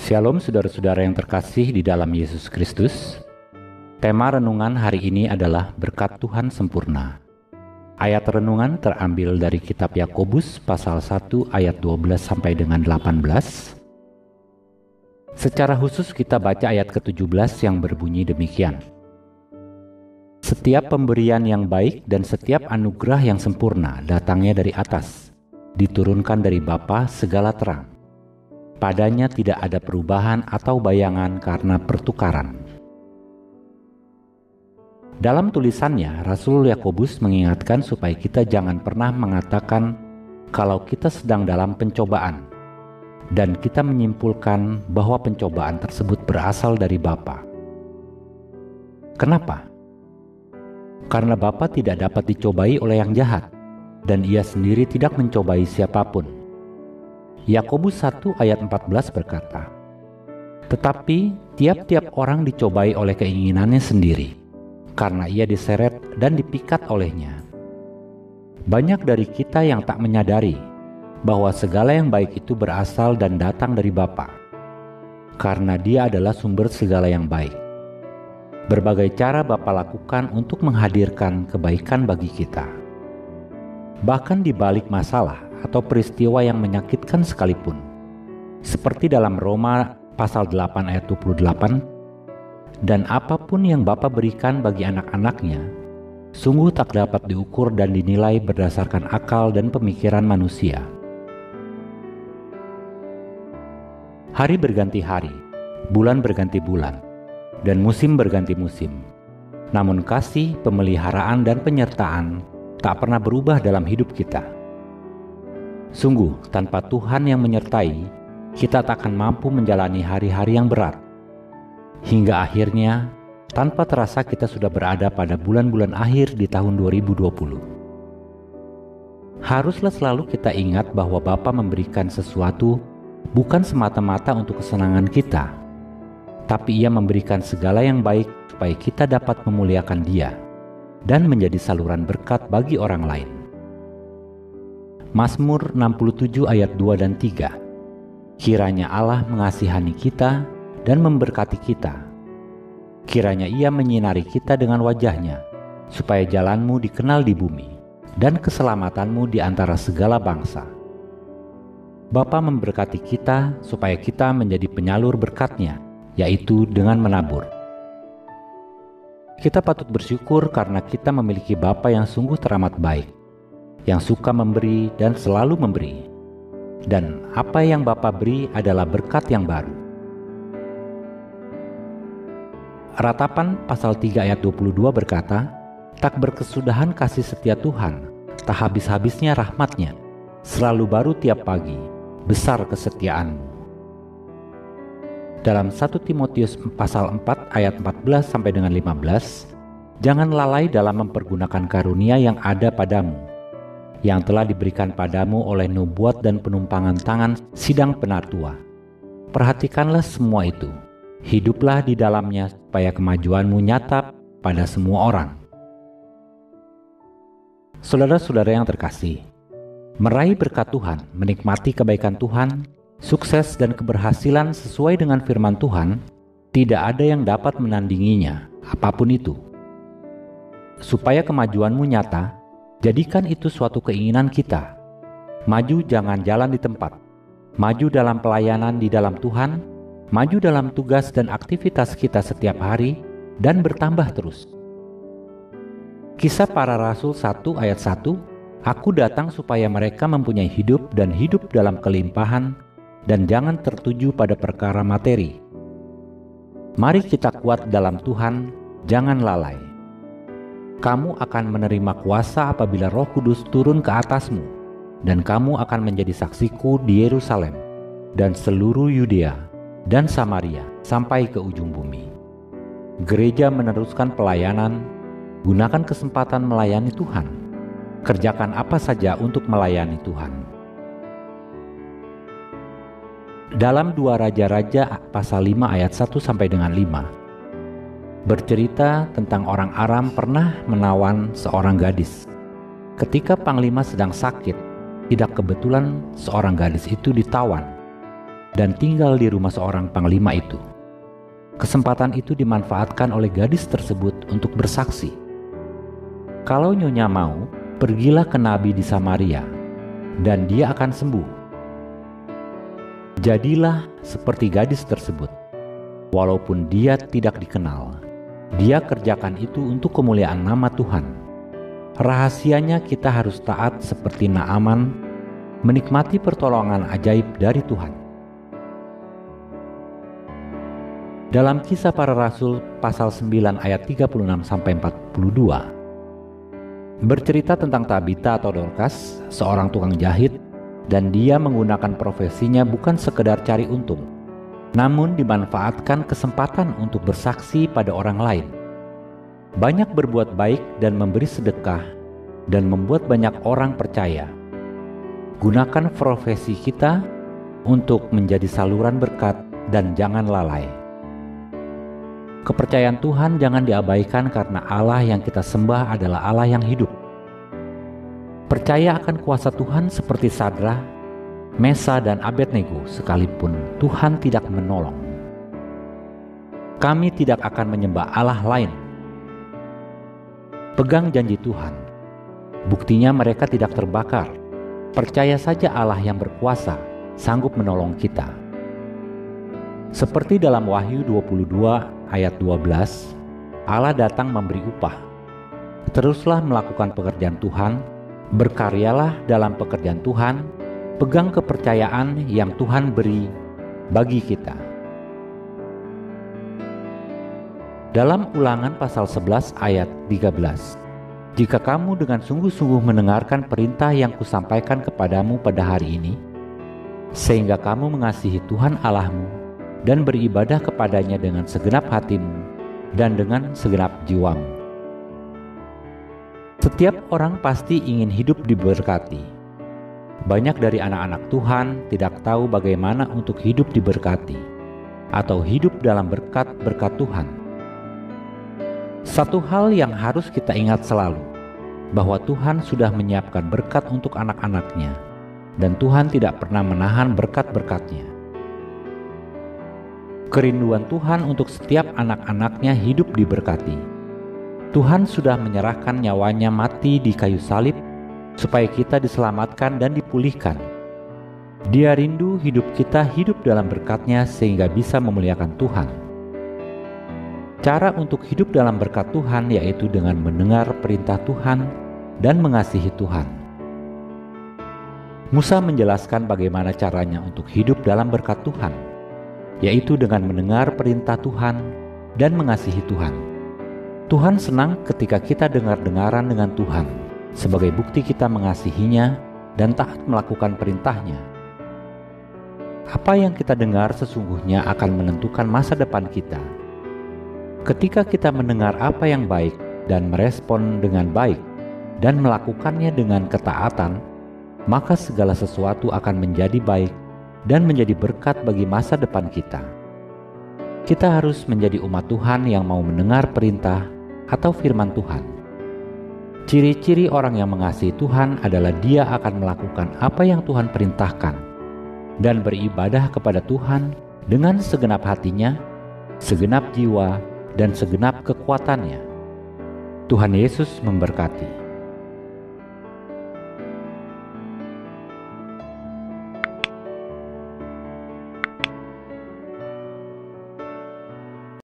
Shalom saudara-saudara yang terkasih di dalam Yesus Kristus. Tema renungan hari ini adalah berkat Tuhan sempurna. Ayat renungan terambil dari kitab Yakobus pasal 1 ayat 12 sampai dengan 18. Secara khusus kita baca ayat ke-17 yang berbunyi demikian. Setiap pemberian yang baik dan setiap anugerah yang sempurna datangnya dari atas, diturunkan dari Bapa segala terang. Padanya tidak ada perubahan atau bayangan karena pertukaran. Dalam tulisannya, Rasul Yakobus mengingatkan supaya kita jangan pernah mengatakan kalau kita sedang dalam pencobaan, dan kita menyimpulkan bahwa pencobaan tersebut berasal dari Bapa. Kenapa? Karena Bapa tidak dapat dicobai oleh yang jahat, dan Ia sendiri tidak mencobai siapapun. Yakobus 1 ayat 14 berkata, "Tetapi tiap-tiap orang dicobai oleh keinginannya sendiri, karena ia diseret dan dipikat olehnya." Banyak dari kita yang tak menyadari bahwa segala yang baik itu berasal dan datang dari Bapa, karena Dia adalah sumber segala yang baik. Berbagai cara Bapa lakukan untuk menghadirkan kebaikan bagi kita. Bahkan di balik masalah atau peristiwa yang menyakitkan sekalipun, seperti dalam Roma pasal 8 ayat 28, dan apapun yang Bapa berikan bagi anak-anaknya, sungguh tak dapat diukur dan dinilai berdasarkan akal dan pemikiran manusia. Hari berganti hari, bulan berganti bulan, dan musim berganti musim. Namun kasih, pemeliharaan, dan penyertaan tak pernah berubah dalam hidup kita. Sungguh, tanpa Tuhan yang menyertai, kita tak akan mampu menjalani hari-hari yang berat. Hingga akhirnya, tanpa terasa kita sudah berada pada bulan-bulan akhir di tahun 2020. Haruslah selalu kita ingat bahwa Bapa memberikan sesuatu bukan semata-mata untuk kesenangan kita, tapi Ia memberikan segala yang baik supaya kita dapat memuliakan Dia dan menjadi saluran berkat bagi orang lain. Mazmur 67 ayat 2 dan 3. Kiranya Allah mengasihani kita dan memberkati kita. Kiranya Ia menyinari kita dengan wajah-Nya, supaya jalanmu dikenal di bumi, dan keselamatanmu di antara segala bangsa. Bapa memberkati kita supaya kita menjadi penyalur berkat-Nya, yaitu dengan menabur. Kita patut bersyukur karena kita memiliki Bapa yang sungguh teramat baik, yang suka memberi dan selalu memberi. Dan apa yang Bapa beri adalah berkat yang baru. Ratapan pasal 3 ayat 22 berkata, "Tak berkesudahan kasih setia Tuhan, tak habis-habisnya rahmat-Nya, selalu baru tiap pagi, besar kesetiaan-Mu." Dalam 1 Timotius pasal 4 ayat 14 sampai dengan 15, "Jangan lalai dalam mempergunakan karunia yang ada padamu, yang telah diberikan padamu oleh nubuat dan penumpangan tangan sidang penatua. Perhatikanlah semua itu, hiduplah di dalamnya supaya kemajuanmu nyata pada semua orang." Saudara-saudara yang terkasih, meraih berkat Tuhan, menikmati kebaikan Tuhan, sukses dan keberhasilan sesuai dengan firman Tuhan, tidak ada yang dapat menandinginya, apapun itu. Supaya kemajuanmu nyata, jadikan itu suatu keinginan kita. Maju jangan jalan di tempat. Maju dalam pelayanan di dalam Tuhan, maju dalam tugas dan aktivitas kita setiap hari, dan bertambah terus. Kisah Para Rasul 1 ayat 1, "Aku datang supaya mereka mempunyai hidup dan hidup dalam kelimpahan, dan jangan tertuju pada perkara materi." Mari kita kuat dalam Tuhan, jangan lalai. Kamu akan menerima kuasa apabila Roh Kudus turun ke atasmu, dan kamu akan menjadi saksiku di Yerusalem dan seluruh Yudea dan Samaria sampai ke ujung bumi. Gereja meneruskan pelayanan, gunakan kesempatan melayani Tuhan. Kerjakan apa saja untuk melayani Tuhan. Dalam 2 Raja-Raja pasal 5 ayat 1 sampai dengan 5, bercerita tentang orang Aram pernah menawan seorang gadis. Ketika panglima sedang sakit, tidak kebetulan seorang gadis itu ditawan. dan tinggal di rumah seorang panglima itu. Kesempatan itu dimanfaatkan oleh gadis tersebut untuk bersaksi. Kalau nyonya mau, pergilah ke nabi di Samaria, dan dia akan sembuh. Jadilah seperti gadis tersebut. Walaupun dia tidak dikenal, dia kerjakan itu untuk kemuliaan nama Tuhan. Rahasianya kita harus taat seperti Naaman, menikmati pertolongan ajaib dari Tuhan. Dalam Kisah Para Rasul pasal 9 ayat 36-42, bercerita tentang Tabita atau Dorcas, seorang tukang jahit, dan dia menggunakan profesinya bukan sekedar cari untung, namun dimanfaatkan kesempatan untuk bersaksi pada orang lain. Banyak berbuat baik dan memberi sedekah, dan membuat banyak orang percaya. Gunakan profesi kita untuk menjadi saluran berkat dan jangan lalai. Kepercayaan Tuhan jangan diabaikan karena Allah yang kita sembah adalah Allah yang hidup. Percaya akan kuasa Tuhan seperti Sadrak, Mesa, dan Abednego sekalipun Tuhan tidak menolong. Kami tidak akan menyembah Allah lain. Pegang janji Tuhan. Buktinya mereka tidak terbakar. Percaya saja Allah yang berkuasa sanggup menolong kita. Seperti dalam Wahyu 22 ayat 12, Allah datang memberi upah. Teruslah melakukan pekerjaan Tuhan, berkaryalah dalam pekerjaan Tuhan, pegang kepercayaan yang Tuhan beri bagi kita. Dalam Ulangan pasal 11 ayat 13, jika kamu dengan sungguh-sungguh mendengarkan perintah yang kusampaikan kepadamu pada hari ini, sehingga kamu mengasihi Tuhan Allahmu dan beribadah kepadanya dengan segenap hatimu dan dengan segenap jiwamu. Setiap orang pasti ingin hidup diberkati. Banyak dari anak-anak Tuhan tidak tahu bagaimana untuk hidup diberkati atau hidup dalam berkat-berkat Tuhan. Satu hal yang harus kita ingat selalu, bahwa Tuhan sudah menyiapkan berkat untuk anak-anaknya, dan Tuhan tidak pernah menahan berkat-berkatnya. Kerinduan Tuhan untuk setiap anak-anaknya hidup diberkati. Tuhan sudah menyerahkan nyawanya mati di kayu salib supaya kita diselamatkan dan dipulihkan. Dia rindu hidup kita hidup dalam berkat-Nya sehingga bisa memuliakan Tuhan. Cara untuk hidup dalam berkat Tuhan yaitu dengan mendengar perintah Tuhan dan mengasihi Tuhan. Musa menjelaskan bagaimana caranya untuk hidup dalam berkat Tuhan, yaitu dengan mendengar perintah Tuhan dan mengasihi Tuhan. Tuhan senang ketika kita dengar-dengaran dengan Tuhan, sebagai bukti kita mengasihinya dan taat melakukan perintahnya. Apa yang kita dengar sesungguhnya akan menentukan masa depan kita. Ketika kita mendengar apa yang baik dan merespon dengan baik dan melakukannya dengan ketaatan, maka segala sesuatu akan menjadi baik dan menjadi berkat bagi masa depan kita. Kita harus menjadi umat Tuhan yang mau mendengar perintah atau firman Tuhan. Ciri-ciri orang yang mengasihi Tuhan adalah dia akan melakukan apa yang Tuhan perintahkan dan beribadah kepada Tuhan dengan segenap hatinya, segenap jiwa, dan segenap kekuatannya. Tuhan Yesus memberkati.